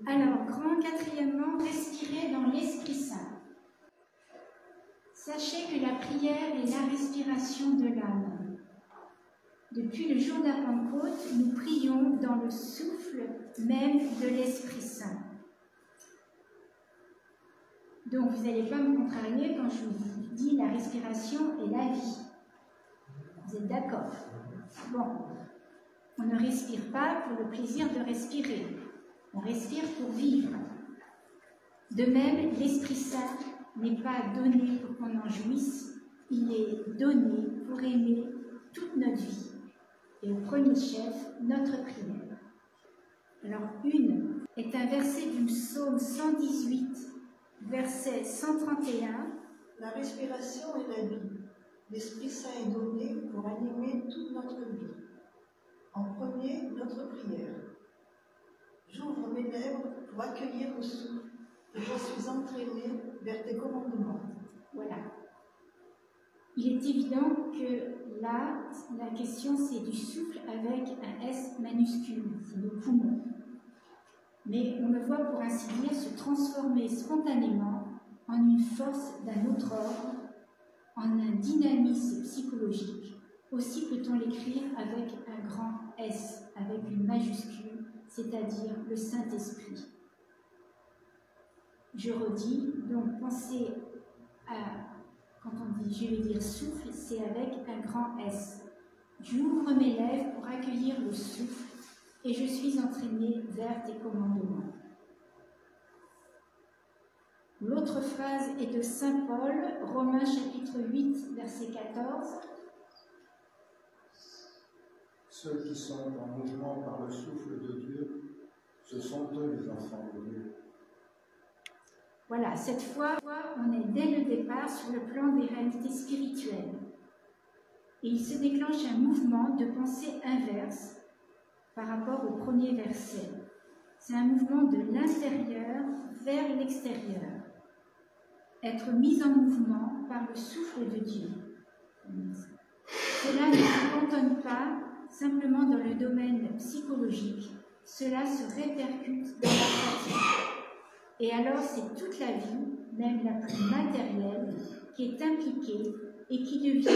Alors, quatrièmement, respirer dans l'Esprit Saint. Sachez que la prière est la respiration de l'âme. Depuis le jour de la Pentecôte, nous prions dans le souffle même de l'Esprit Saint. Donc, vous n'allez pas me contrarier quand je vous dis la respiration est la vie. Vous êtes d'accord? Bon, on ne respire pas pour le plaisir de respirer. On respire pour vivre. De même, l'Esprit Saint n'est pas donné pour qu'on en jouisse, il est donné pour aimer toute notre vie. Et au premier chef, notre prière. Alors, une est un verset du psaume 118, verset 131. La respiration est la vie. L'Esprit Saint est donné pour animer toute notre vie. En premier, notre prière. J'ouvre mes lèvres pour accueillir le souffle et je suis entraînée vers tes commandements. Voilà. Il est évident que là, la question c'est du souffle avec un S minuscule, c'est le poumon. Mais on le voit pour ainsi dire se transformer spontanément en une force d'un autre ordre, en un dynamisme psychologique. Aussi peut-on l'écrire avec un grand S, avec une majuscule, c'est-à-dire le Saint-Esprit. Je redis, donc pensez à, quand on dit, je vais dire souffle, c'est avec un grand S. J'ouvre mes lèvres pour accueillir le souffle et je suis entraînée vers tes commandements. L'autre phrase est de Saint Paul, Romains chapitre 8, verset 14. Ceux qui sont en mouvement par le souffle de Dieu, ce sont eux les enfants de Dieu. Voilà, cette fois, on est dès le départ sur le plan des réalités spirituelles. Et il se déclenche un mouvement de pensée inverse par rapport au premier verset. C'est un mouvement de l'intérieur vers l'extérieur. Être mis en mouvement par le souffle de Dieu. Cela ne se cantonne pas simplement dans le domaine psychologique. Cela se répercute dans la pratique. Et alors, c'est toute la vie, même la plus matérielle, qui est impliquée et qui devient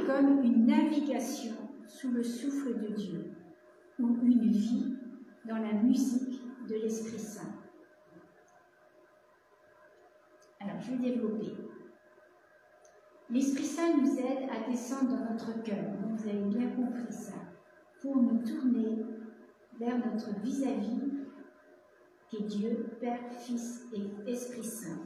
comme une navigation sous le souffle de Dieu, ou une vie dans la musique de l'Esprit Saint. Alors, je vais développer. L'Esprit Saint nous aide à descendre dans notre cœur, donc vous avez bien compris ça, pour nous tourner vers notre vis-à-vis qui est Dieu, Père, Fils et Esprit Saint.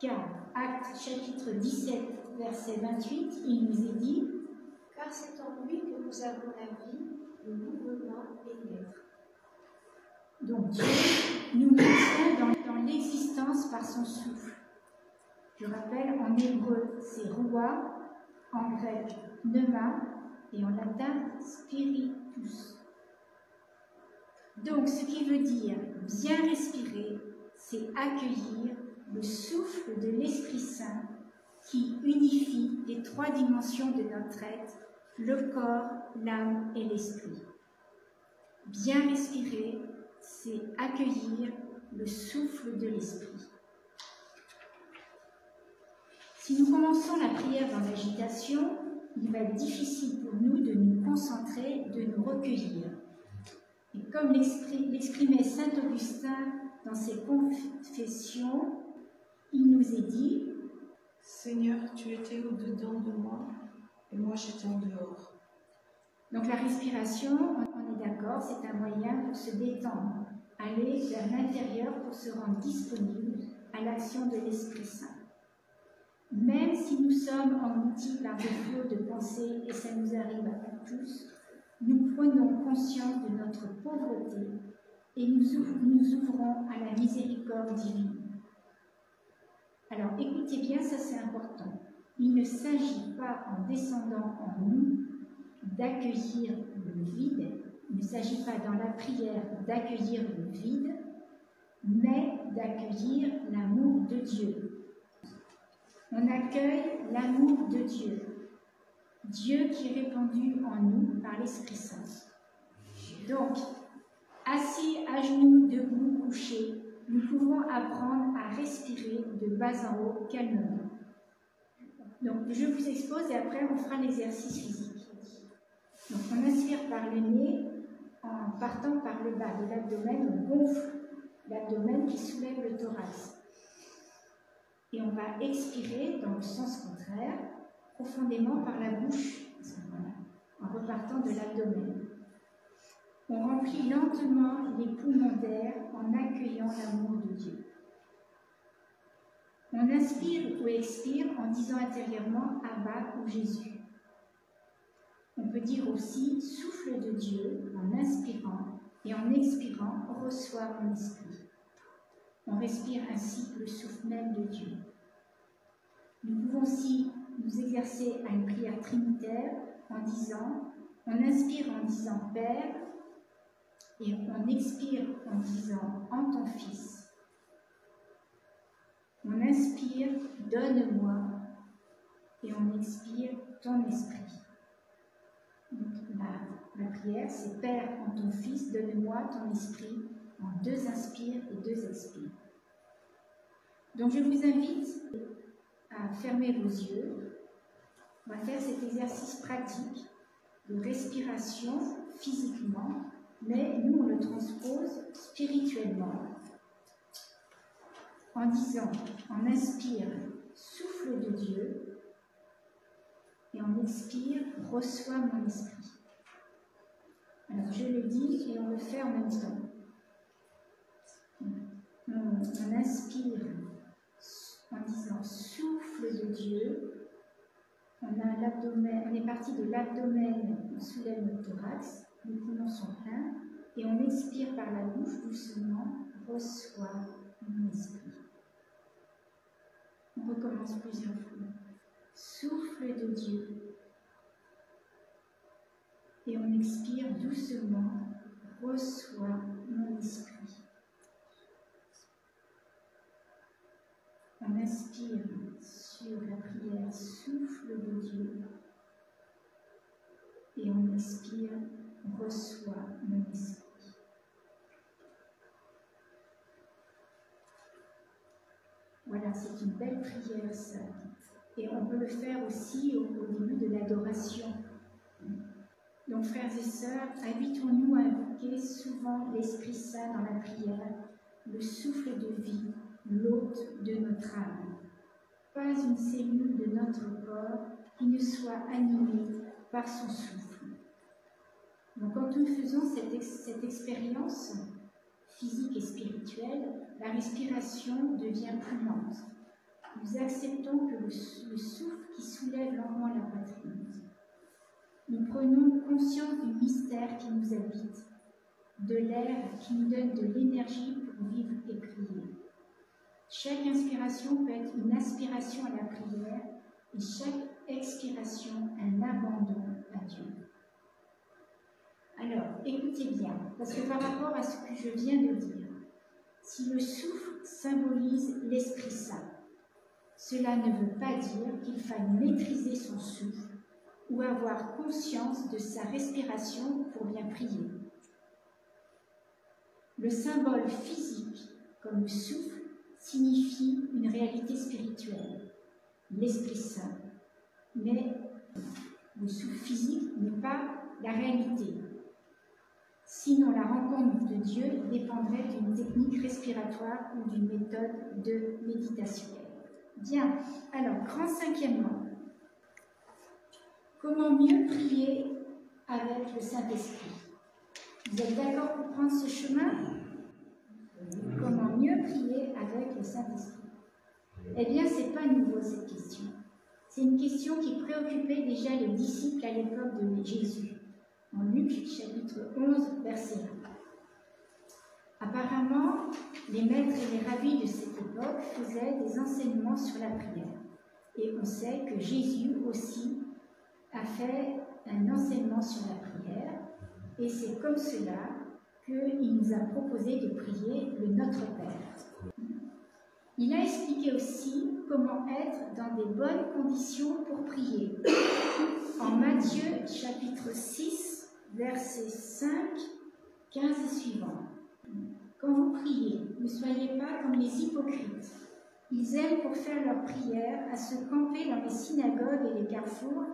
Car, Actes chapitre 17, verset 28, il nous est dit « Car c'est en lui que nous avons la vie, le mouvement et l'être. » Donc Dieu nous maintient dans l'existence par son souffle. Je rappelle, en hébreu, c'est Roua, en grec, Pneuma, et en latin, Spiritus. Donc, ce qui veut dire bien respirer, c'est accueillir le souffle de l'Esprit Saint qui unifie les trois dimensions de notre être, le corps, l'âme et l'esprit. Bien respirer, c'est accueillir le souffle de l'Esprit. Si nous commençons la prière dans l'agitation, il va être difficile pour nous de nous concentrer, de nous recueillir. Et comme l'exprimait saint Augustin dans ses confessions, il nous est dit « Seigneur, tu étais au-dedans de moi, et moi j'étais en dehors. » Donc la respiration, on est d'accord, c'est un moyen pour se détendre, aller vers l'intérieur pour se rendre disponible à l'action de l'Esprit Saint. Même si nous sommes engloutis par des flots de pensée, et ça nous arrive à tous, nous prenons conscience de notre pauvreté et nous ouvrons à la miséricorde divine. Alors écoutez bien, ça c'est important. Il ne s'agit pas en descendant en nous d'accueillir le vide, il ne s'agit pas dans la prière d'accueillir le vide, mais d'accueillir l'amour de Dieu. On accueille l'amour de Dieu. Dieu qui est répandu en nous par l'Esprit Saint. Donc, assis à genoux, debout, coucher, nous pouvons apprendre à respirer de bas en haut calmement. Donc, je vous expose et après on fera l'exercice physique. Donc, on inspire par le nez en partant par le bas de l'abdomen, on gonfle l'abdomen qui soulève le thorax. Et on va expirer dans le sens contraire, profondément par la bouche, en repartant de l'abdomen. On remplit lentement les poumons d'air en accueillant l'amour de Dieu. On inspire ou expire en disant intérieurement Abba ou Jésus. On peut dire aussi souffle de Dieu en inspirant et en expirant reçois mon esprit. On respire ainsi le souffle même de Dieu. Nous pouvons aussi nous exercer à une prière trinitaire en disant, on inspire en disant Père et on expire en disant en ton Fils. On inspire donne-moi et on expire ton esprit. Donc, la prière, c'est Père en ton Fils, donne-moi ton esprit en 2 inspires et 2 expires. Donc je vous invite à fermer vos yeux. On va faire cet exercice pratique de respiration physiquement, mais nous on le transpose spirituellement en disant, on inspire souffle de Dieu et on expire reçois mon esprit. Alors je le dis et on le fait en même temps. On inspire en disant souffle de Dieu. On est parti de l'abdomen, on soulève le thorax, les poumons sont pleins, et on expire par la bouche doucement, reçois mon esprit. On recommence plusieurs fois. Souffle de Dieu. Et on expire doucement, reçois mon esprit. On inspire sur la prière souffle de Dieu et on expire, reçois mon esprit. Voilà, c'est une belle prière ça. Et on peut le faire aussi au début de l'adoration. Donc frères et sœurs, habituons-nous à invoquer souvent l'Esprit Saint dans la prière, le souffle de vie, l'hôte de notre âme. Pas une cellule de notre corps qui ne soit animée par son souffle. Donc quand nous faisons cette expérience physique et spirituelle, la respiration devient plus lente. Nous acceptons que le souffle qui soulève lentement la poitrine. Nous prenons conscience du mystère qui nous habite, de l'air qui nous donne de l'énergie pour vivre et prier. Chaque inspiration peut être une aspiration à la prière et chaque expiration un abandon à Dieu. Alors, écoutez bien, parce que par rapport à ce que je viens de dire, si le souffle symbolise l'Esprit Saint, cela ne veut pas dire qu'il faille maîtriser son souffle ou avoir conscience de sa respiration pour bien prier. Le symbole physique, comme le souffle, signifie une réalité spirituelle, l'Esprit Saint. Mais le souffle physique n'est pas la réalité. Sinon, la rencontre de Dieu dépendrait d'une technique respiratoire ou d'une méthode de méditation. Bien, alors, grand cinquièmement, comment mieux prier avec le Saint-Esprit? Vous êtes d'accord pour prendre ce chemin? Comment mieux prier avec le Saint-Esprit? Eh bien, ce n'est pas nouveau cette question. C'est une question qui préoccupait déjà les disciples à l'époque de Jésus, en Luc chapitre 11, verset 1. Apparemment, les maîtres et les rabbis de cette époque faisaient des enseignements sur la prière. Et on sait que Jésus aussi a fait un enseignement sur la prière, et c'est comme cela qu'il nous a proposé de prier le Notre Père. Il a expliqué aussi comment être dans des bonnes conditions pour prier. En Matthieu chapitre 6, versets 5, 15 et suivants. Quand vous priez, ne soyez pas comme les hypocrites. Ils aiment pour faire leur prière à se camper dans les synagogues et les carrefours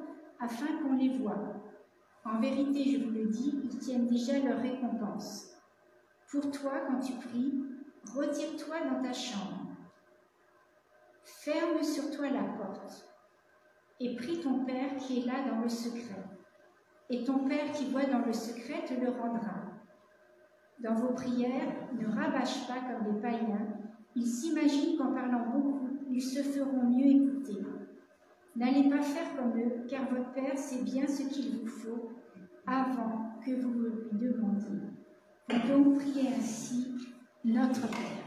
afin qu'on les voie. En vérité, je vous le dis, ils tiennent déjà leur récompense. Pour toi, quand tu pries, retire-toi dans ta chambre. Ferme sur toi la porte et prie ton Père qui est là dans le secret. Et ton Père qui voit dans le secret te le rendra. Dans vos prières, ne rabâche pas comme les païens. Ils s'imaginent qu'en parlant beaucoup, ils se feront mieux écouter. N'allez pas faire comme eux, car votre Père sait bien ce qu'il vous faut avant que vous lui demandiez. Donc priez ainsi, notre Père.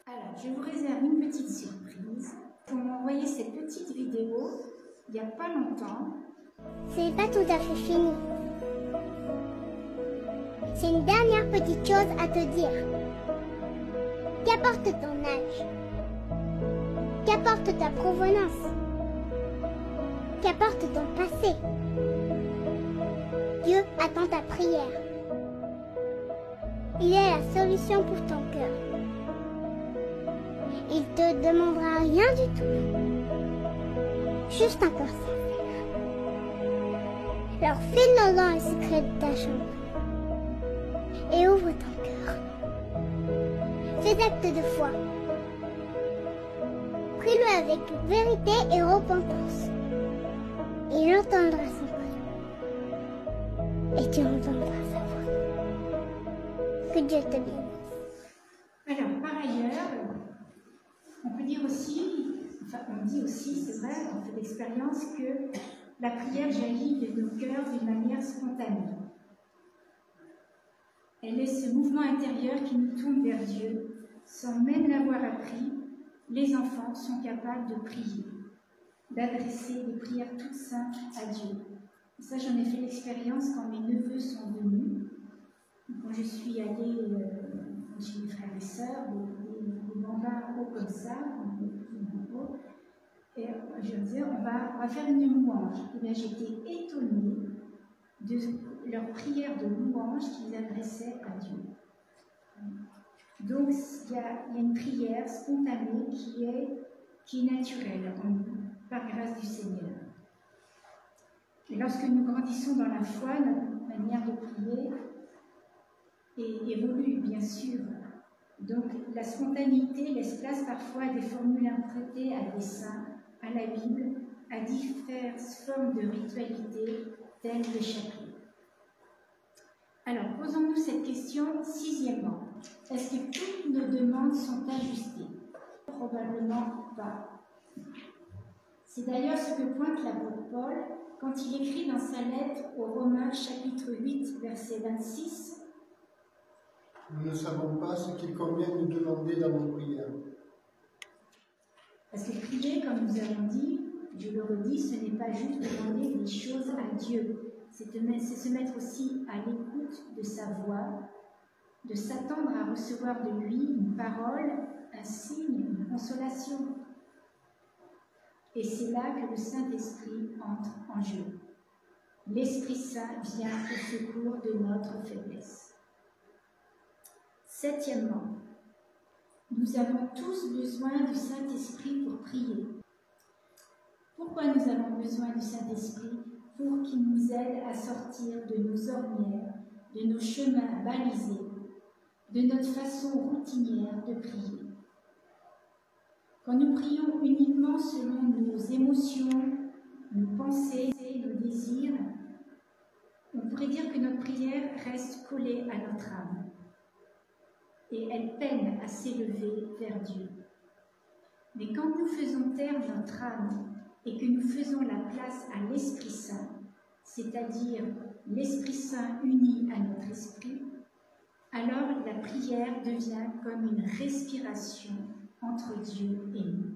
Alors, je vous réserve une petite surprise. On m'a envoyé cette petite vidéo il n'y a pas longtemps. C'est pas tout à fait fini. C'est une dernière petite chose à te dire. Qu'apporte ton âge? Qu'apporte ta provenance? Qu'apporte ton passé? Dieu attend ta prière. Il est la solution pour ton cœur. Il te demandera rien du tout. Juste un cœur sincère. Alors fais-le dans le secret de ta chambre. Et ouvre ton cœur. Fais acte de foi. Prie-le avec vérité et repentance. Il entendra son cœur. Et tu entendras sa voix. Que Dieu te bénisse. Alors, par ailleurs, on peut dire aussi, enfin on dit aussi, c'est vrai, on fait l'expérience que la prière jaillit de nos cœurs d'une manière spontanée. Elle est ce mouvement intérieur qui nous tourne vers Dieu. Sans même l'avoir appris, les enfants sont capables de prier, d'adresser des prières toutes simples à Dieu. Et ça, j'en ai fait l'expérience quand mes neveux sont venus. Quand je suis allée chez mes frères et sœurs, des bambins hauts comme ça, et je me disais, on va faire une louange. Et bien, j'étais étonnée de leur prière de louange qu'ils adressaient à Dieu. Donc, il y a une prière spontanée qui est naturelle en nous, par grâce du Seigneur. Et lorsque nous grandissons dans la foi, notre manière de prier évolue, bien sûr. Donc, la spontanéité laisse place parfois à des formules interprétées à dessein, à la Bible, à diverses formes de ritualité, telles le chapelet. Alors, posons-nous cette question sixièmement. Est-ce que toutes nos demandes sont ajustées? Probablement pas. C'est d'ailleurs ce que pointe l'apôtre Paul quand il écrit dans sa lettre aux Romains, chapitre 8, verset 26. Nous ne savons pas ce qu'il convient de demander dans nos prières. Parce que prier, comme nous avons dit, je le redis, ce n'est pas juste demander des choses à Dieu. C'est se mettre aussi à l'écoute de sa voix, de s'attendre à recevoir de lui une parole, un signe, une consolation. Et c'est là que le Saint-Esprit entre en jeu. L'Esprit Saint vient au secours de notre faiblesse. Septièmement, nous avons tous besoin du Saint-Esprit pour prier. Pourquoi nous avons besoin du Saint-Esprit? Pour qu'il nous aide à sortir de nos ornières, de nos chemins balisés, de notre façon routinière de prier. Quand nous prions uniquement selon nos émotions, nos pensées, nos désirs, on pourrait dire que notre prière reste collée à notre âme et elle peine à s'élever vers Dieu. Mais quand nous faisons taire notre âme et que nous faisons la place à l'Esprit Saint, c'est-à-dire l'Esprit Saint uni à notre esprit, alors la prière devient comme une respiration entre Dieu et nous.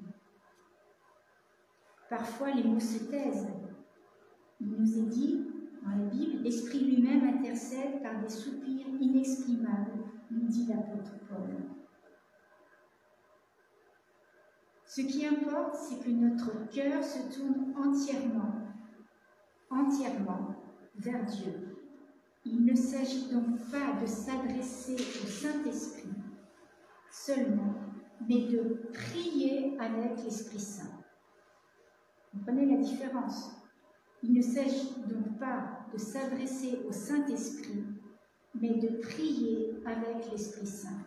Parfois, les mots se taisent. Il nous est dit, dans la Bible, l'Esprit lui-même intercède par des soupirs inexprimables, nous dit l'apôtre Paul. Ce qui importe, c'est que notre cœur se tourne entièrement vers Dieu. Il ne s'agit donc pas de s'adresser au Saint-Esprit seulement, mais de prier avec l'Esprit Saint. Vous comprenez la différence? Il ne s'agit donc pas de s'adresser au Saint-Esprit, mais de prier avec l'Esprit Saint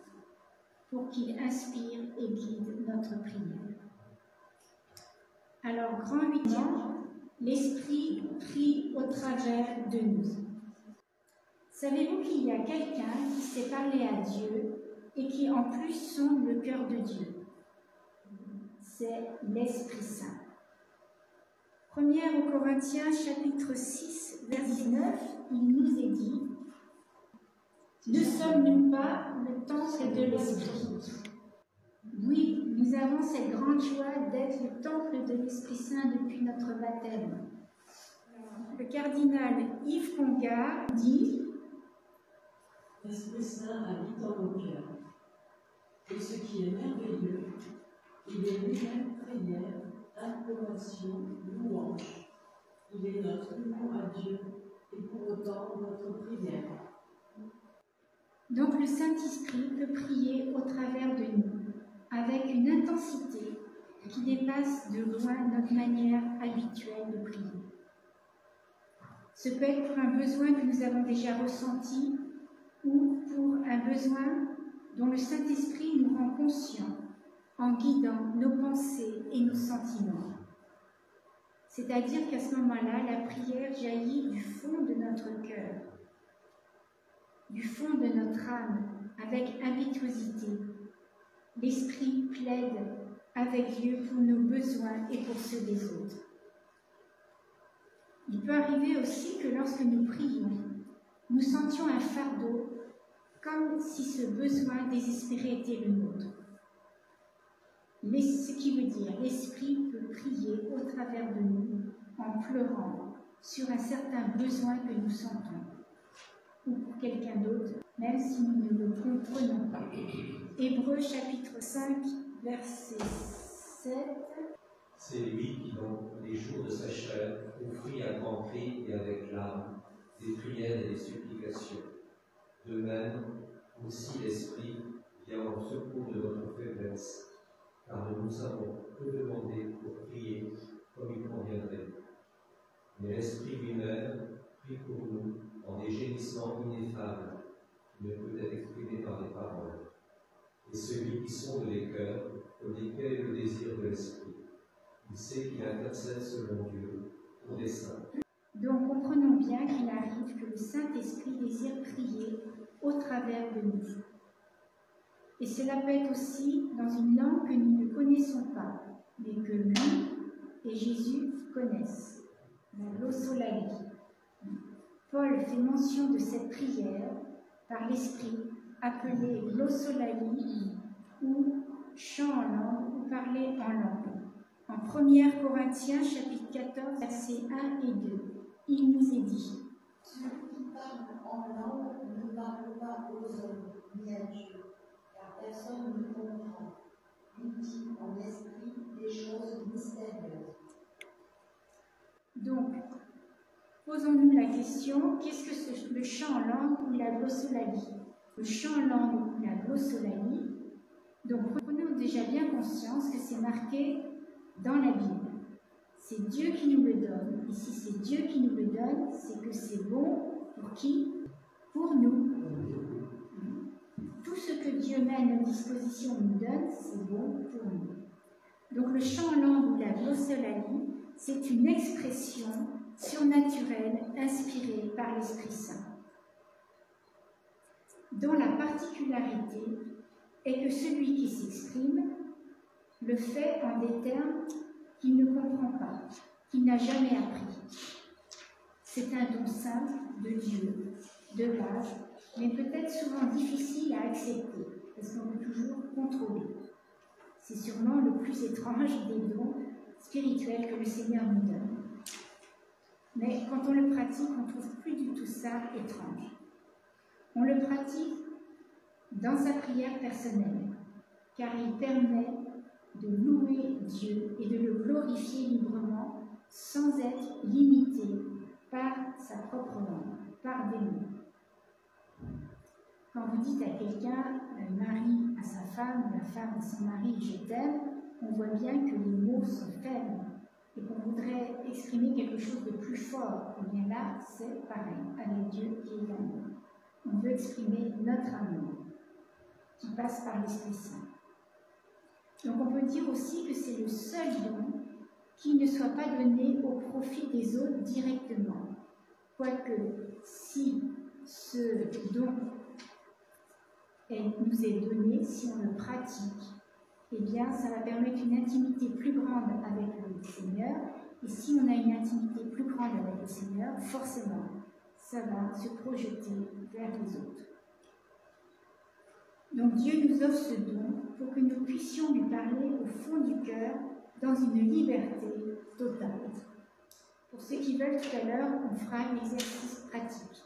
pour qu'il inspire et guide notre prière. Alors, grand huitième, l'Esprit prie au travers de nous. Savez-vous qu'il y a quelqu'un qui sait parler à Dieu et qui en plus sonde le cœur de Dieu? C'est l'Esprit Saint. 1 aux Corinthiens, chapitre 6, verset 19, il nous est dit: ne sommes-nous pas le temple de l'Esprit? Oui, nous avons cette grande joie d'être le temple de l'Esprit Saint depuis notre baptême. Le cardinal Yves Congar dit: l'Esprit Saint habite en nos cœurs. Et ce qui est merveilleux, il est lui-même prière, imploration, louange. Il est notre union à Dieu et pour autant notre prière. Donc le Saint-Esprit peut prier au travers de nous, avec une intensité qui dépasse de loin notre manière habituelle de prier. Ce peut être pour un besoin que nous avons déjà ressenti ou pour un besoin dont le Saint-Esprit nous rend conscients en guidant nos pensées et nos sentiments. C'est-à-dire qu'à ce moment-là, la prière jaillit du fond de notre cœur, du fond de notre âme, avec impétuosité. L'Esprit plaide avec Dieu pour nos besoins et pour ceux des autres. Il peut arriver aussi que lorsque nous prions, nous sentions un fardeau, comme si ce besoin désespéré était le nôtre. Ce qui veut dire l'Esprit peut prier au travers de nous en pleurant sur un certain besoin que nous sentons, ou pour quelqu'un d'autre, même si nous ne le comprenons pas. Hébreux chapitre 5, verset 7. C'est lui qui, dans les jours de sa chair, offrit à grands cris et avec larmes des prières et des supplications. De même, aussi l'Esprit vient en secours de notre faiblesse, car nous savons peu demander pour prier comme il conviendrait. Mais l'Esprit lui-même prie pour nous en des gémissements ineffables, qui ne peuvent être exprimés par les paroles. Et celui qui sonde les cœurs connaît quel est le désir de l'Esprit. Il sait qu'il intercède selon Dieu pour des saints. Donc comprenons bien qu'il arrive que le Saint-Esprit désire prier au travers de nous. Et cela peut être aussi dans une langue que nous ne connaissons pas, mais que lui et Jésus connaissent, la glossolalie. Paul fait mention de cette prière par l'Esprit, appelée glossolalie ou chant en langue ou parler en langue. En 1 Corinthiens, chapitre 14, versets 1 et 2, il nous est dit: celui qui parle en langue ne parle pas aux hommes, ni à Dieu, car personne ne comprend. Il dit en esprit des choses mystérieuses. Donc, posons-nous la question, qu'est-ce que le chant en langue ou la glossolalie? Le chant en langue ou la glossolalie, donc prenons déjà bien conscience que c'est marqué dans la Bible. C'est Dieu qui nous le donne. Et si c'est Dieu qui nous le donne, c'est que c'est bon pour qui? Pour nous. Tout ce que Dieu met à notre disposition nous donne, c'est bon pour nous. Donc le chant en langue ou la glossolalie, c'est une expression surnaturelle inspirée par l'Esprit Saint, dont la particularité est que celui qui s'exprime le fait en des termes qu'il ne comprend pas, qu'il n'a jamais appris. C'est un don simple de Dieu, de base, mais peut-être souvent difficile à accepter, parce qu'on peut toujours contrôler. C'est sûrement le plus étrange des dons spirituels que le Seigneur nous donne. Mais quand on le pratique, on ne trouve plus du tout ça étrange. On le pratique dans sa prière personnelle, car il permet de louer Dieu et de le glorifier librement sans être limité par sa propre langue, par des mots. Quand vous dites à quelqu'un, le mari à sa femme, la femme à son mari, je t'aime, on voit bien que les mots sont faibles et qu'on voudrait exprimer quelque chose de plus fort. Et bien là, c'est pareil avec Dieu qui est l'amour. On veut exprimer notre amour qui passe par l'Esprit Saint. Donc on peut dire aussi que c'est le seul don qui ne soit pas donné au profit des autres directement. Quoique, si ce don nous est donné, si on le pratique, eh bien, ça va permettre une intimité plus grande avec le Seigneur. Et si on a une intimité plus grande avec le Seigneur, forcément, ça va se projeter vers les autres. Donc Dieu nous offre ce don pour que nous puissions lui parler au fond du cœur dans une liberté totale. Pour ceux qui veulent, tout à l'heure, on fera un exercice pratique.